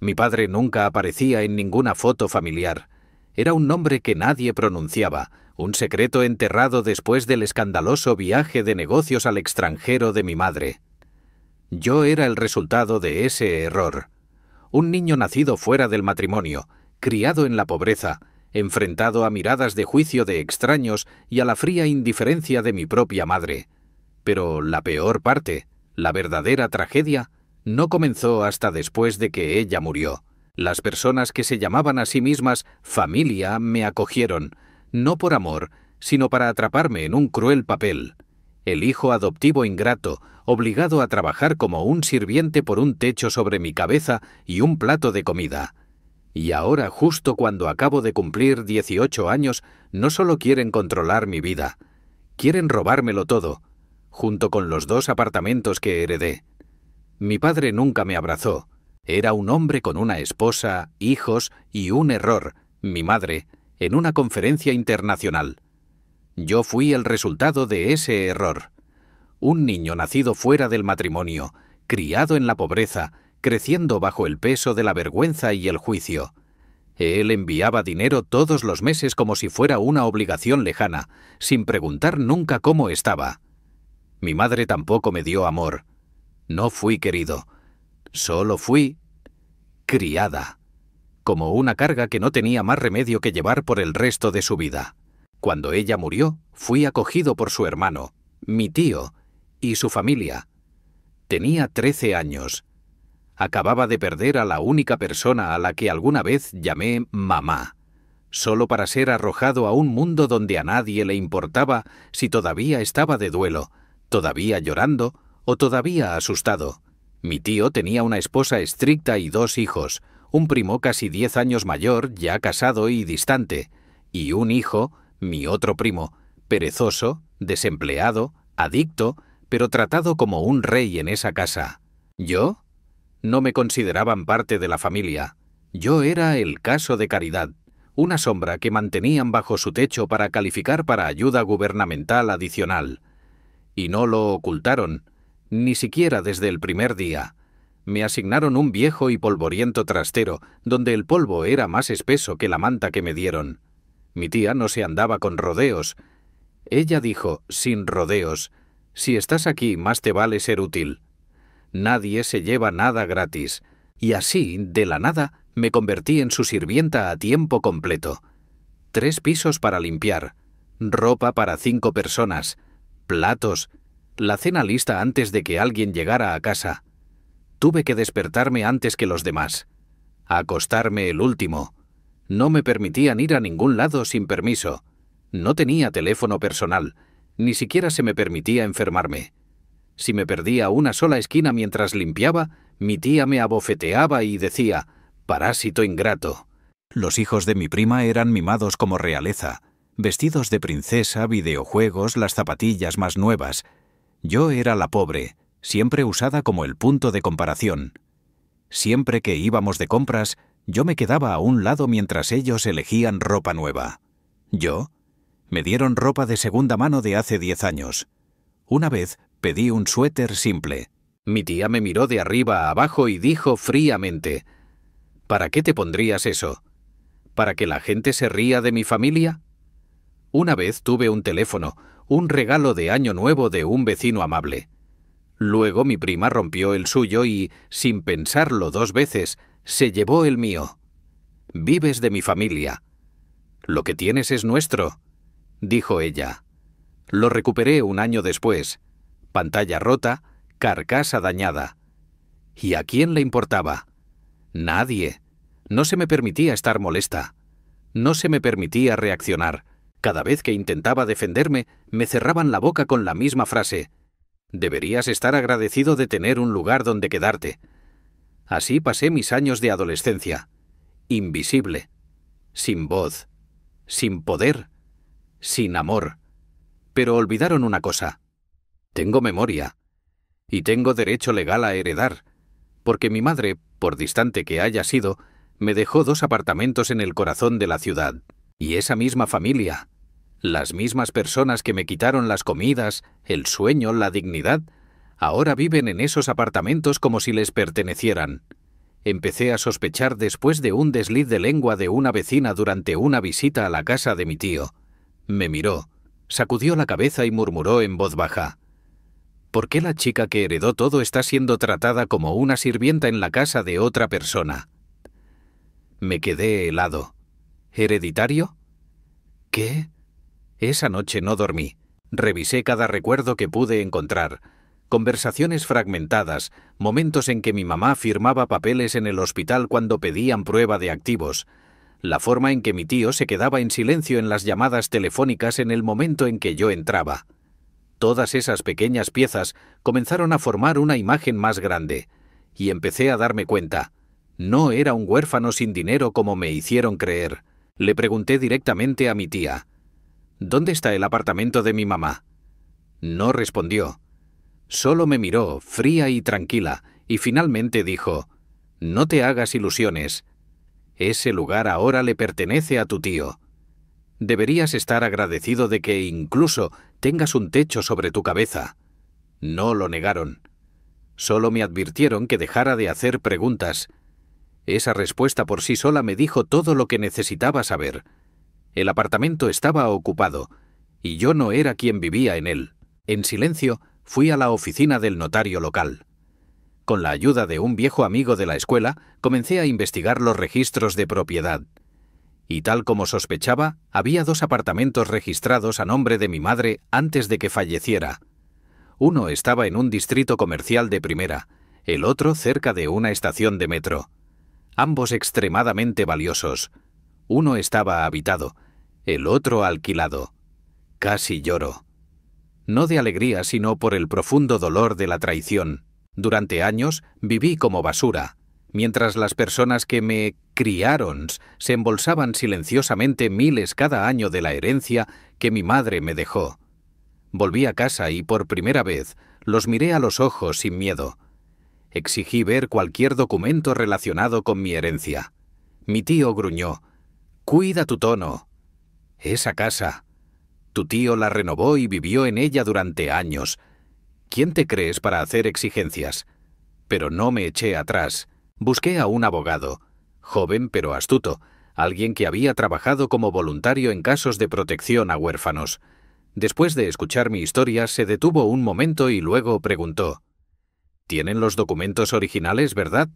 Mi padre nunca aparecía en ninguna foto familiar. Era un nombre que nadie pronunciaba, un secreto enterrado después del escandaloso viaje de negocios al extranjero de mi madre. Yo era el resultado de ese error. Un niño nacido fuera del matrimonio, criado en la pobreza, enfrentado a miradas de juicio de extraños y a la fría indiferencia de mi propia madre. Pero la peor parte, la verdadera tragedia, no comenzó hasta después de que ella murió. Las personas que se llamaban a sí mismas familia me acogieron, no por amor, sino para atraparme en un cruel papel. El hijo adoptivo ingrato, obligado a trabajar como un sirviente por un techo sobre mi cabeza y un plato de comida. Y ahora, justo cuando acabo de cumplir 18 años, no solo quieren controlar mi vida, quieren robármelo todo, junto con los 2 apartamentos que heredé. Mi padre nunca me abrazó. Era un hombre con una esposa, hijos y un error, mi madre, en una conferencia internacional. Yo fui el resultado de ese error. Un niño nacido fuera del matrimonio, criado en la pobreza, creciendo bajo el peso de la vergüenza y el juicio. Él enviaba dinero todos los meses como si fuera una obligación lejana, sin preguntar nunca cómo estaba. Mi madre tampoco me dio amor. No fui querido. Solo fui criada, como una carga que no tenía más remedio que llevar por el resto de su vida. Cuando ella murió, fui acogido por su hermano, mi tío, y su familia. Tenía 13 años. Acababa de perder a la única persona a la que alguna vez llamé mamá, solo para ser arrojado a un mundo donde a nadie le importaba si todavía estaba de duelo, todavía llorando o todavía asustado. Mi tío tenía una esposa estricta y 2 hijos, un primo casi 10 años mayor, ya casado y distante, y un hijo, mi otro primo, perezoso, desempleado, adicto, pero tratado como un rey en esa casa. ¿Yo? No me consideraban parte de la familia. Yo era el caso de caridad, una sombra que mantenían bajo su techo para calificar para ayuda gubernamental adicional. Y no lo ocultaron, ni siquiera desde el primer día. Me asignaron un viejo y polvoriento trastero, donde el polvo era más espeso que la manta que me dieron. Mi tía no se andaba con rodeos. Ella dijo, sin rodeos, si estás aquí, más te vale ser útil. Nadie se lleva nada gratis. Y así, de la nada, me convertí en su sirvienta a tiempo completo. 3 pisos para limpiar, ropa para 5 personas, platos, la cena lista antes de que alguien llegara a casa. Tuve que despertarme antes que los demás, acostarme el último. No me permitían ir a ningún lado sin permiso. No tenía teléfono personal, ni siquiera se me permitía enfermarme. Si me perdía una sola esquina mientras limpiaba, mi tía me abofeteaba y decía, «Parásito ingrato». Los hijos de mi prima eran mimados como realeza, vestidos de princesa, videojuegos, las zapatillas más nuevas. Yo era la pobre, siempre usada como el punto de comparación. Siempre que íbamos de compras, yo me quedaba a un lado mientras ellos elegían ropa nueva. ¿Yo? Me dieron ropa de segunda mano de hace 10 años. Una vez pedí un suéter simple. Mi tía me miró de arriba a abajo y dijo fríamente, «¿Para qué te pondrías eso? ¿Para que la gente se ría de mi familia?» Una vez tuve un teléfono, un regalo de Año Nuevo de un vecino amable. Luego mi prima rompió el suyo y, sin pensarlo 2 veces, se llevó el mío. «Vives de mi familia. Lo que tienes es nuestro», dijo ella. Lo recuperé un año después. Pantalla rota, carcasa dañada. ¿Y a quién le importaba? Nadie. No se me permitía estar molesta. No se me permitía reaccionar. Cada vez que intentaba defenderme, me cerraban la boca con la misma frase. «Deberías estar agradecido de tener un lugar donde quedarte». Así pasé mis años de adolescencia. Invisible. Sin voz. Sin poder. Sin amor. Pero olvidaron una cosa. Tengo memoria. Y tengo derecho legal a heredar. Porque mi madre, por distante que haya sido, me dejó 2 apartamentos en el corazón de la ciudad. Y esa misma familia, las mismas personas que me quitaron las comidas, el sueño, la dignidad, ahora viven en esos apartamentos como si les pertenecieran. Empecé a sospechar después de un desliz de lengua de una vecina durante una visita a la casa de mi tío. Me miró, sacudió la cabeza y murmuró en voz baja: ¿por qué la chica que heredó todo está siendo tratada como una sirvienta en la casa de otra persona? Me quedé helado. ¿Hereditario? ¿Qué? Esa noche no dormí. Revisé cada recuerdo que pude encontrar. Conversaciones fragmentadas, momentos en que mi mamá firmaba papeles en el hospital cuando pedían prueba de activos, la forma en que mi tío se quedaba en silencio en las llamadas telefónicas en el momento en que yo entraba. Todas esas pequeñas piezas comenzaron a formar una imagen más grande, y empecé a darme cuenta. No era un huérfano sin dinero como me hicieron creer. Le pregunté directamente a mi tía: ¿dónde está el apartamento de mi mamá? No respondió. Solo me miró, fría y tranquila, y finalmente dijo: no te hagas ilusiones. Ese lugar ahora le pertenece a tu tío. Deberías estar agradecido de que incluso tengas un techo sobre tu cabeza. No lo negaron. Solo me advirtieron que dejara de hacer preguntas. Esa respuesta por sí sola me dijo todo lo que necesitaba saber. El apartamento estaba ocupado, y yo no era quien vivía en él. En silencio, fui a la oficina del notario local. Con la ayuda de un viejo amigo de la escuela, comencé a investigar los registros de propiedad. Y tal como sospechaba, había 2 apartamentos registrados a nombre de mi madre antes de que falleciera. Uno estaba en un distrito comercial de primera, el otro cerca de una estación de metro. Ambos extremadamente valiosos. Uno estaba habitado, el otro alquilado. Casi lloro. No de alegría, sino por el profundo dolor de la traición. Durante años viví como basura, mientras las personas que me criaron se embolsaban silenciosamente miles cada año de la herencia que mi madre me dejó. Volví a casa y por primera vez los miré a los ojos sin miedo. Exigí ver cualquier documento relacionado con mi herencia. Mi tío gruñó: «Cuida tu tono. Esa casa. Tu tío la renovó y vivió en ella durante años. ¿Quién te crees para hacer exigencias?» Pero no me eché atrás. Busqué a un abogado, joven pero astuto, alguien que había trabajado como voluntario en casos de protección a huérfanos. Después de escuchar mi historia, se detuvo un momento y luego preguntó: «¿Tienen los documentos originales, verdad?»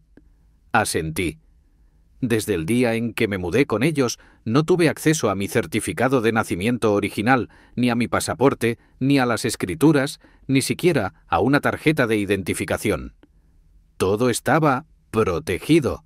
Asentí. Desde el día en que me mudé con ellos, no tuve acceso a mi certificado de nacimiento original, ni a mi pasaporte, ni a las escrituras, ni siquiera a una tarjeta de identificación. Todo estaba protegido,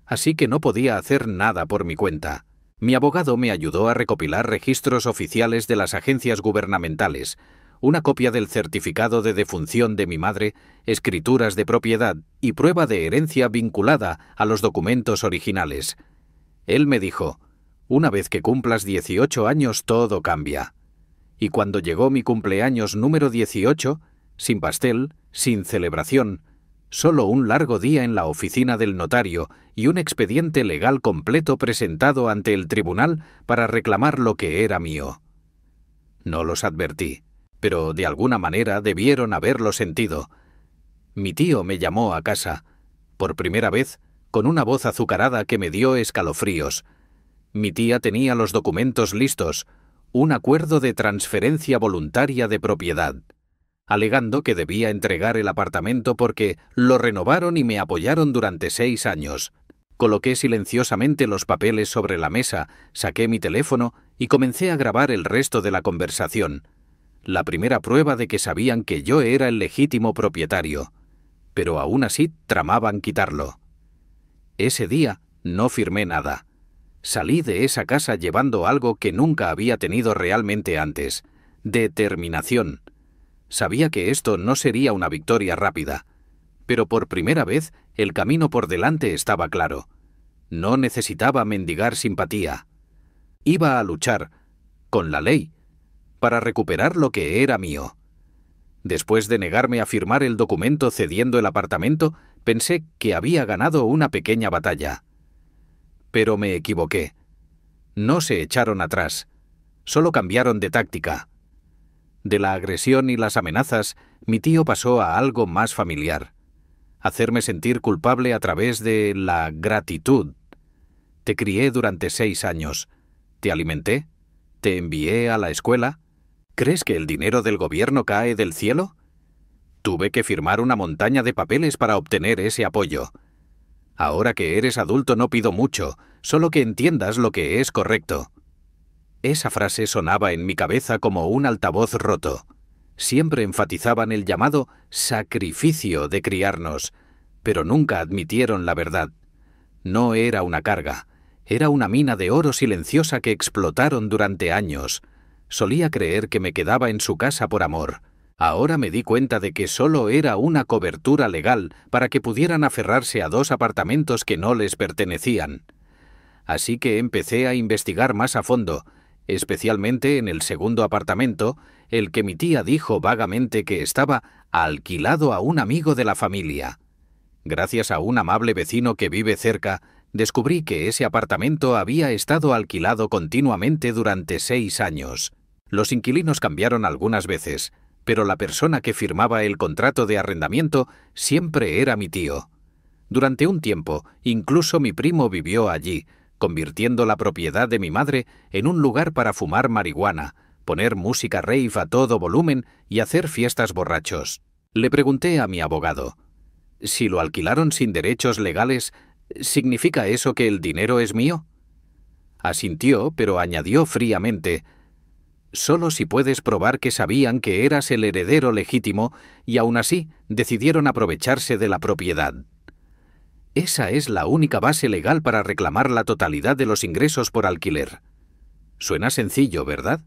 así que no podía hacer nada por mi cuenta. Mi abogado me ayudó a recopilar registros oficiales de las agencias gubernamentales, una copia del certificado de defunción de mi madre, escrituras de propiedad y prueba de herencia vinculada a los documentos originales. Él me dijo: «Una vez que cumplas 18 años todo cambia». Y cuando llegó mi cumpleaños número 18, sin pastel, sin celebración, solo un largo día en la oficina del notario y un expediente legal completo presentado ante el tribunal para reclamar lo que era mío. No los advertí, pero de alguna manera debieron haberlo sentido. Mi tío me llamó a casa, por primera vez, con una voz azucarada que me dio escalofríos. Mi tía tenía los documentos listos, un acuerdo de transferencia voluntaria de propiedad, alegando que debía entregar el apartamento porque lo renovaron y me apoyaron durante 6 años. Coloqué silenciosamente los papeles sobre la mesa, saqué mi teléfono y comencé a grabar el resto de la conversación. La primera prueba de que sabían que yo era el legítimo propietario, pero aún así tramaban quitarlo. Ese día no firmé nada. Salí de esa casa llevando algo que nunca había tenido realmente antes: determinación. Sabía que esto no sería una victoria rápida, pero por primera vez el camino por delante estaba claro. No necesitaba mendigar simpatía. Iba a luchar, con la ley, para recuperar lo que era mío. Después de negarme a firmar el documento cediendo el apartamento, pensé que había ganado una pequeña batalla. Pero me equivoqué. No se echaron atrás, solo cambiaron de táctica. De la agresión y las amenazas, mi tío pasó a algo más familiar. hacerme sentir culpable a través de la gratitud. Te crié durante 6 años. Te alimenté. Te envié a la escuela. ¿Crees que el dinero del gobierno cae del cielo? Tuve que firmar una montaña de papeles para obtener ese apoyo. Ahora que eres adulto no pido mucho, solo que entiendas lo que es correcto. Esa frase sonaba en mi cabeza como un altavoz roto. Siempre enfatizaban el llamado sacrificio de criarnos, pero nunca admitieron la verdad. No era una carga, era una mina de oro silenciosa que explotaron durante años. Solía creer que me quedaba en su casa por amor. Ahora me di cuenta de que solo era una cobertura legal para que pudieran aferrarse a 2 apartamentos que no les pertenecían. Así que empecé a investigar más a fondo, especialmente en el segundo apartamento, el que mi tía dijo vagamente que estaba alquilado a un amigo de la familia. Gracias a un amable vecino que vive cerca, descubrí que ese apartamento había estado alquilado continuamente durante 6 años. Los inquilinos cambiaron algunas veces, pero la persona que firmaba el contrato de arrendamiento siempre era mi tío. Durante un tiempo, incluso mi primo vivió allí, convirtiendo la propiedad de mi madre en un lugar para fumar marihuana, poner música rave a todo volumen y hacer fiestas borrachos. Le pregunté a mi abogado, ¿si lo alquilaron sin derechos legales, significa eso que el dinero es mío? Asintió, pero añadió fríamente, solo si puedes probar que sabían que eras el heredero legítimo y aún así decidieron aprovecharse de la propiedad. Esa es la única base legal para reclamar la totalidad de los ingresos por alquiler. Suena sencillo, ¿verdad?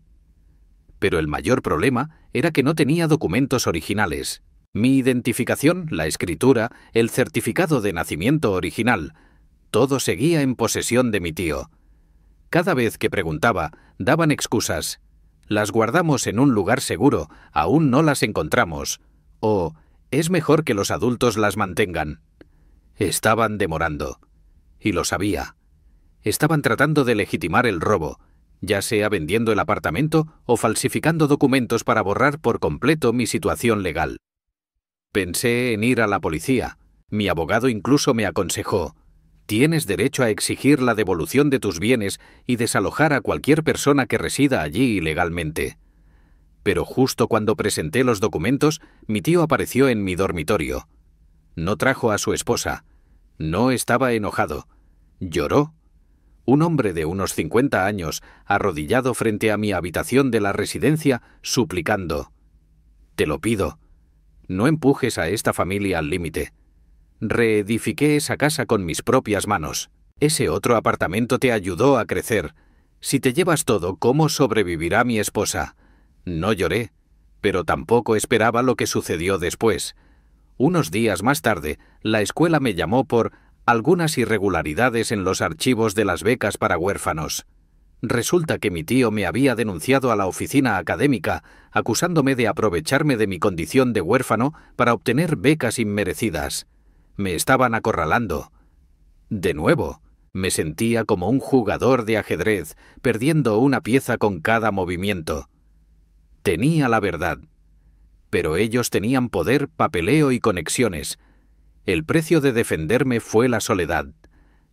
Pero el mayor problema era que no tenía documentos originales. Mi identificación, la escritura, el certificado de nacimiento original, todo seguía en posesión de mi tío. Cada vez que preguntaba, daban excusas. Las guardamos en un lugar seguro, aún no las encontramos. O, es mejor que los adultos las mantengan. Estaban demorando. Y lo sabía. Estaban tratando de legitimar el robo, ya sea vendiendo el apartamento o falsificando documentos para borrar por completo mi situación legal. Pensé en ir a la policía. Mi abogado incluso me aconsejó, tienes derecho a exigir la devolución de tus bienes y desalojar a cualquier persona que resida allí ilegalmente. Pero justo cuando presenté los documentos, mi tío apareció en mi dormitorio. No trajo a su esposa. No estaba enojado. Lloró. Un hombre de unos 50 años, arrodillado frente a mi habitación de la residencia, suplicando, «Te lo pido, no empujes a esta familia al límite. Reedifiqué esa casa con mis propias manos. Ese otro apartamento te ayudó a crecer. Si te llevas todo, ¿cómo sobrevivirá mi esposa?» No lloré, pero tampoco esperaba lo que sucedió después. Unos días más tarde, la escuela me llamó por algunas irregularidades en los archivos de las becas para huérfanos. Resulta que mi tío me había denunciado a la oficina académica, acusándome de aprovecharme de mi condición de huérfano para obtener becas inmerecidas. Me estaban acorralando. De nuevo, me sentía como un jugador de ajedrez, perdiendo una pieza con cada movimiento. Tenía la verdad. Pero ellos tenían poder, papeleo y conexiones. El precio de defenderme fue la soledad,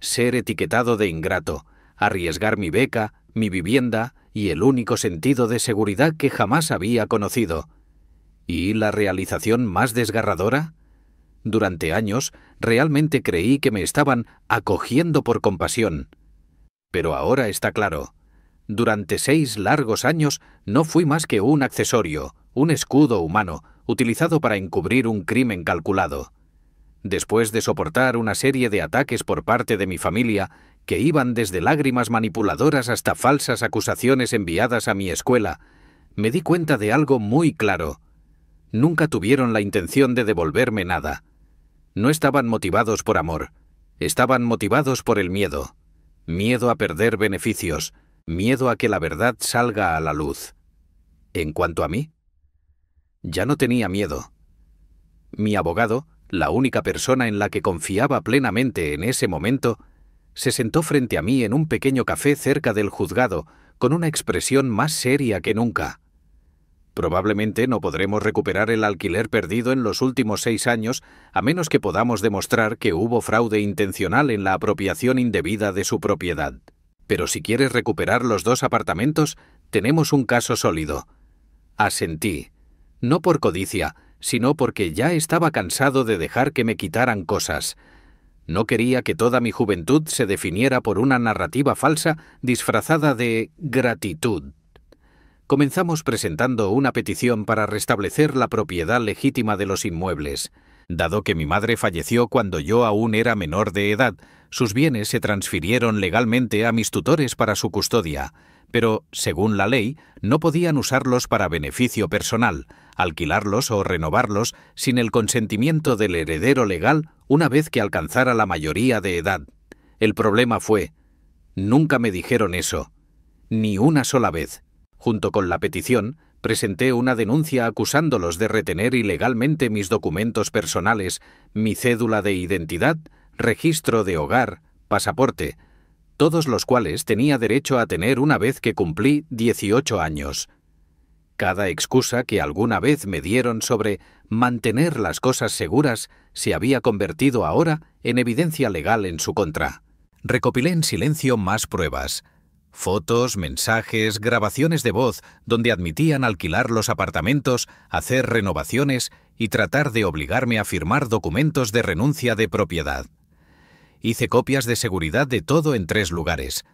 ser etiquetado de ingrato, arriesgar mi beca, mi vivienda y el único sentido de seguridad que jamás había conocido. ¿Y la realización más desgarradora? Durante años, realmente creí que me estaban acogiendo por compasión. Pero ahora está claro. Durante 6 largos años no fui más que un accesorio, un escudo humano, utilizado para encubrir un crimen calculado. Después de soportar una serie de ataques por parte de mi familia, que iban desde lágrimas manipuladoras hasta falsas acusaciones enviadas a mi escuela, me di cuenta de algo muy claro. Nunca tuvieron la intención de devolverme nada. No estaban motivados por amor. Estaban motivados por el miedo. Miedo a perder beneficios. Miedo a que la verdad salga a la luz. En cuanto a mí, ya no tenía miedo. Mi abogado, la única persona en la que confiaba plenamente en ese momento, se sentó frente a mí en un pequeño café cerca del juzgado, con una expresión más seria que nunca. Probablemente no podremos recuperar el alquiler perdido en los últimos 6 años, a menos que podamos demostrar que hubo fraude intencional en la apropiación indebida de su propiedad. Pero si quieres recuperar los 2 apartamentos, tenemos un caso sólido. Asentí, no por codicia, sino porque ya estaba cansado de dejar que me quitaran cosas. No quería que toda mi juventud se definiera por una narrativa falsa disfrazada de gratitud. Comenzamos presentando una petición para restablecer la propiedad legítima de los inmuebles. Dado que mi madre falleció cuando yo aún era menor de edad, sus bienes se transfirieron legalmente a mis tutores para su custodia, pero, según la ley, no podían usarlos para beneficio personal, alquilarlos o renovarlos sin el consentimiento del heredero legal una vez que alcanzara la mayoría de edad. El problema fue, nunca me dijeron eso, ni una sola vez. Junto con la petición, presenté una denuncia acusándolos de retener ilegalmente mis documentos personales, mi cédula de identidad, registro de hogar, pasaporte, todos los cuales tenía derecho a tener una vez que cumplí 18 años. Cada excusa que alguna vez me dieron sobre mantener las cosas seguras se había convertido ahora en evidencia legal en su contra. Recopilé en silencio más pruebas. Fotos, mensajes, grabaciones de voz donde admitían alquilar los apartamentos, hacer renovaciones y tratar de obligarme a firmar documentos de renuncia de propiedad. Hice copias de seguridad de todo en 3 lugares: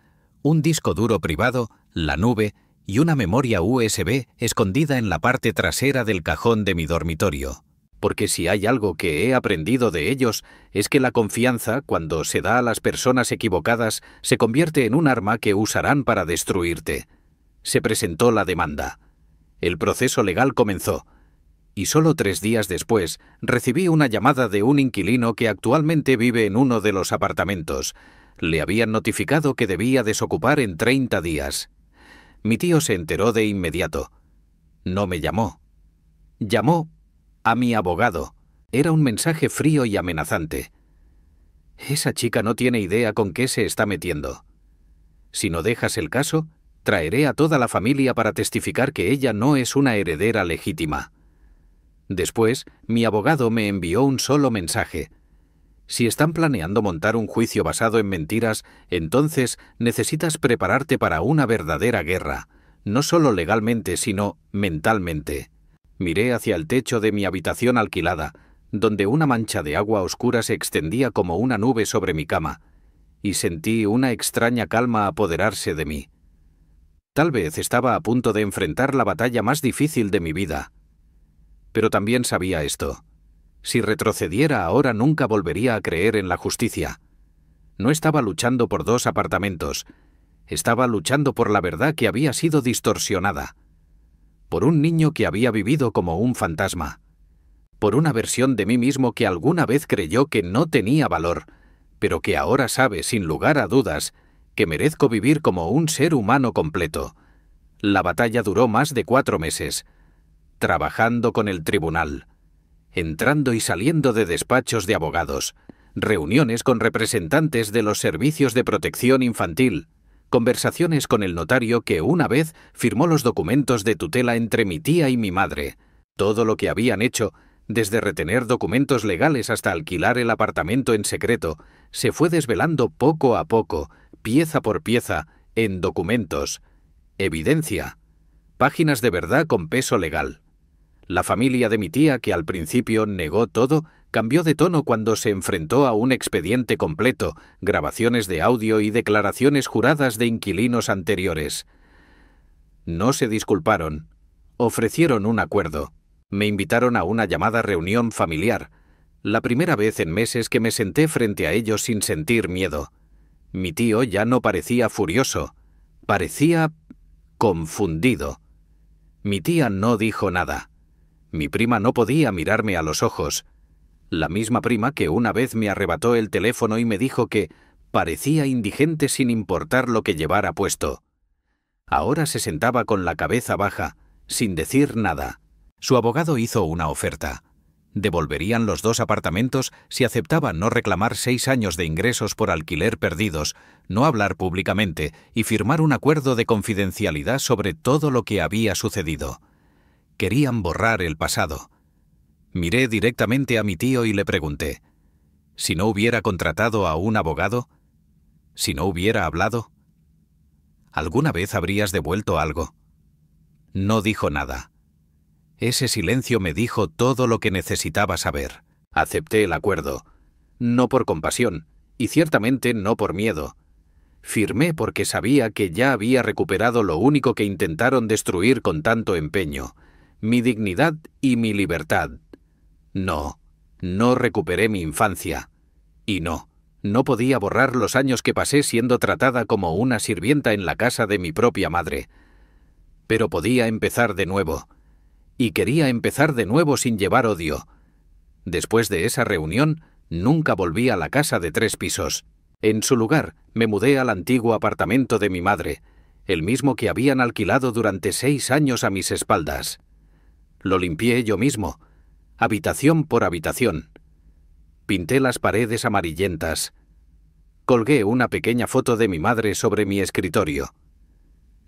un disco duro privado, la nube y una memoria USB escondida en la parte trasera del cajón de mi dormitorio. Porque si hay algo que he aprendido de ellos, es que la confianza, cuando se da a las personas equivocadas, se convierte en un arma que usarán para destruirte. Se presentó la demanda. El proceso legal comenzó. Y solo 3 días después, recibí una llamada de un inquilino que actualmente vive en uno de los apartamentos. Le habían notificado que debía desocupar en 30 días. Mi tío se enteró de inmediato. No me llamó. Llamó a mi abogado. Era un mensaje frío y amenazante. Esa chica no tiene idea con qué se está metiendo. Si no dejas el caso, traeré a toda la familia para testificar que ella no es una heredera legítima. Después, mi abogado me envió un solo mensaje. Si están planeando montar un juicio basado en mentiras, entonces necesitas prepararte para una verdadera guerra, no solo legalmente, sino mentalmente. Miré hacia el techo de mi habitación alquilada, donde una mancha de agua oscura se extendía como una nube sobre mi cama, y sentí una extraña calma apoderarse de mí. Tal vez estaba a punto de enfrentar la batalla más difícil de mi vida. Pero también sabía esto. Si retrocediera ahora nunca volvería a creer en la justicia. No estaba luchando por 2 apartamentos. Estaba luchando por la verdad que había sido distorsionada. Por un niño que había vivido como un fantasma. Por una versión de mí mismo que alguna vez creyó que no tenía valor, pero que ahora sabe, sin lugar a dudas, que merezco vivir como un ser humano completo. La batalla duró más de 4 meses. Trabajando con el tribunal, entrando y saliendo de despachos de abogados, reuniones con representantes de los servicios de protección infantil, conversaciones con el notario que una vez firmó los documentos de tutela entre mi tía y mi madre. Todo lo que habían hecho, desde retener documentos legales hasta alquilar el apartamento en secreto, se fue desvelando poco a poco, pieza por pieza, en documentos, evidencia, páginas de verdad con peso legal. La familia de mi tía, que al principio negó todo, cambió de tono cuando se enfrentó a un expediente completo, grabaciones de audio y declaraciones juradas de inquilinos anteriores. No se disculparon. Ofrecieron un acuerdo. Me invitaron a una llamada reunión familiar, la primera vez en meses que me senté frente a ellos sin sentir miedo. Mi tío ya no parecía furioso, parecía confundido. Mi tía no dijo nada. Mi prima no podía mirarme a los ojos. La misma prima que una vez me arrebató el teléfono y me dijo que parecía indigente sin importar lo que llevara puesto. Ahora se sentaba con la cabeza baja, sin decir nada. Su abogado hizo una oferta. Devolverían los 2 apartamentos si aceptaba no reclamar 6 años de ingresos por alquiler perdidos, no hablar públicamente y firmar un acuerdo de confidencialidad sobre todo lo que había sucedido. Querían borrar el pasado. Miré directamente a mi tío y le pregunté, ¿si no hubiera contratado a un abogado? ¿Si no hubiera hablado? ¿Alguna vez habrías devuelto algo? No dijo nada. Ese silencio me dijo todo lo que necesitaba saber. Acepté el acuerdo, no por compasión, y ciertamente no por miedo. Firmé porque sabía que ya había recuperado lo único que intentaron destruir con tanto empeño, mi dignidad y mi libertad. No recuperé mi infancia. Y no podía borrar los años que pasé siendo tratada como una sirvienta en la casa de mi propia madre. Pero podía empezar de nuevo. Y quería empezar de nuevo sin llevar odio. Después de esa reunión, nunca volví a la casa de 3 pisos. En su lugar, me mudé al antiguo apartamento de mi madre, el mismo que habían alquilado durante 6 años a mis espaldas. Lo limpié yo mismo, habitación por habitación. Pinté las paredes amarillentas. Colgué una pequeña foto de mi madre sobre mi escritorio.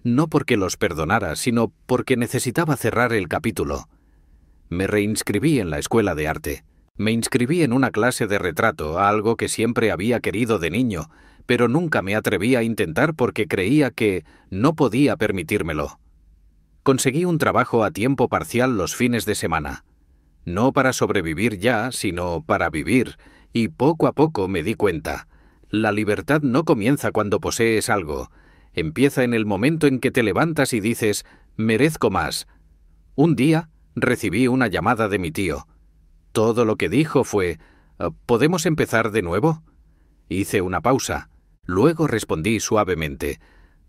No porque los perdonara, sino porque necesitaba cerrar el capítulo. Me reinscribí en la escuela de arte. Me inscribí en una clase de retrato, algo que siempre había querido de niño, pero nunca me atreví a intentar porque creía que no podía permitírmelo. Conseguí un trabajo a tiempo parcial los fines de semana. No para sobrevivir ya, sino para vivir, y poco a poco me di cuenta. La libertad no comienza cuando posees algo. Empieza en el momento en que te levantas y dices, merezco más. Un día recibí una llamada de mi tío. Todo lo que dijo fue, ¿podemos empezar de nuevo? Hice una pausa. Luego respondí suavemente,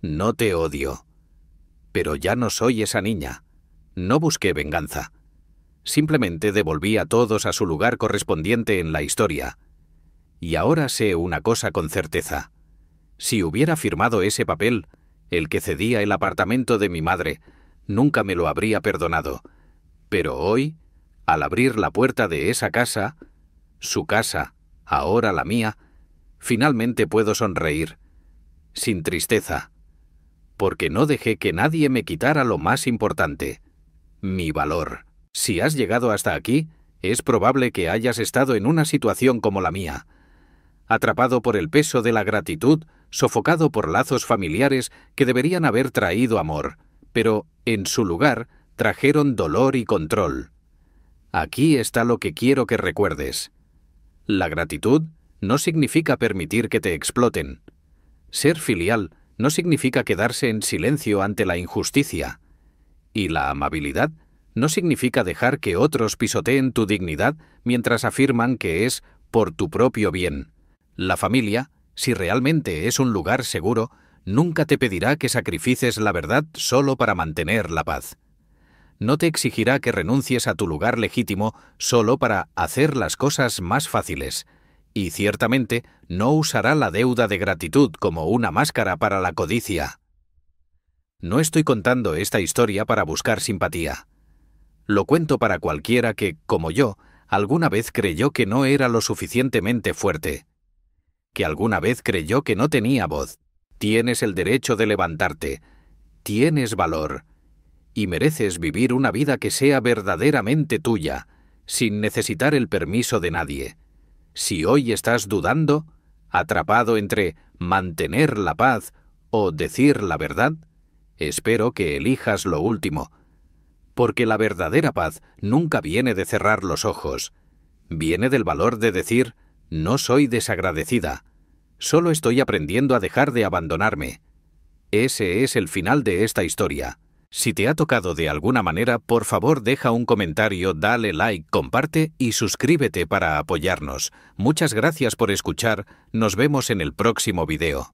no te odio. Pero ya no soy esa niña. No busqué venganza. Simplemente devolví a todos a su lugar correspondiente en la historia. Y ahora sé una cosa con certeza. Si hubiera firmado ese papel, el que cedía el apartamento de mi madre, nunca me lo habría perdonado. Pero hoy, al abrir la puerta de esa casa, su casa, ahora la mía, finalmente puedo sonreír, sin tristeza, porque no dejé que nadie me quitara lo más importante, mi valor. Si has llegado hasta aquí, es probable que hayas estado en una situación como la mía, atrapado por el peso de la gratitud, sofocado por lazos familiares que deberían haber traído amor, pero, en su lugar, trajeron dolor y control. Aquí está lo que quiero que recuerdes. La gratitud no significa permitir que te exploten. Ser filial no significa quedarse en silencio ante la injusticia. Y la amabilidad no significa dejar que otros pisoteen tu dignidad mientras afirman que es por tu propio bien. La familia, si realmente es un lugar seguro, nunca te pedirá que sacrifices la verdad solo para mantener la paz. No te exigirá que renuncies a tu lugar legítimo solo para hacer las cosas más fáciles. Y ciertamente no usará la deuda de gratitud como una máscara para la codicia. No estoy contando esta historia para buscar simpatía. Lo cuento para cualquiera que, como yo, alguna vez creyó que no era lo suficientemente fuerte. Que alguna vez creyó que no tenía voz. Tienes el derecho de levantarte. Tienes valor. Y mereces vivir una vida que sea verdaderamente tuya, sin necesitar el permiso de nadie. Si hoy estás dudando, atrapado entre mantener la paz o decir la verdad, espero que elijas lo último, porque la verdadera paz nunca viene de cerrar los ojos, viene del valor de decir, no soy desagradecida, solo estoy aprendiendo a dejar de abandonarme. Ese es el final de esta historia. Si te ha tocado de alguna manera, por favor deja un comentario, dale like, comparte y suscríbete para apoyarnos. Muchas gracias por escuchar, nos vemos en el próximo video.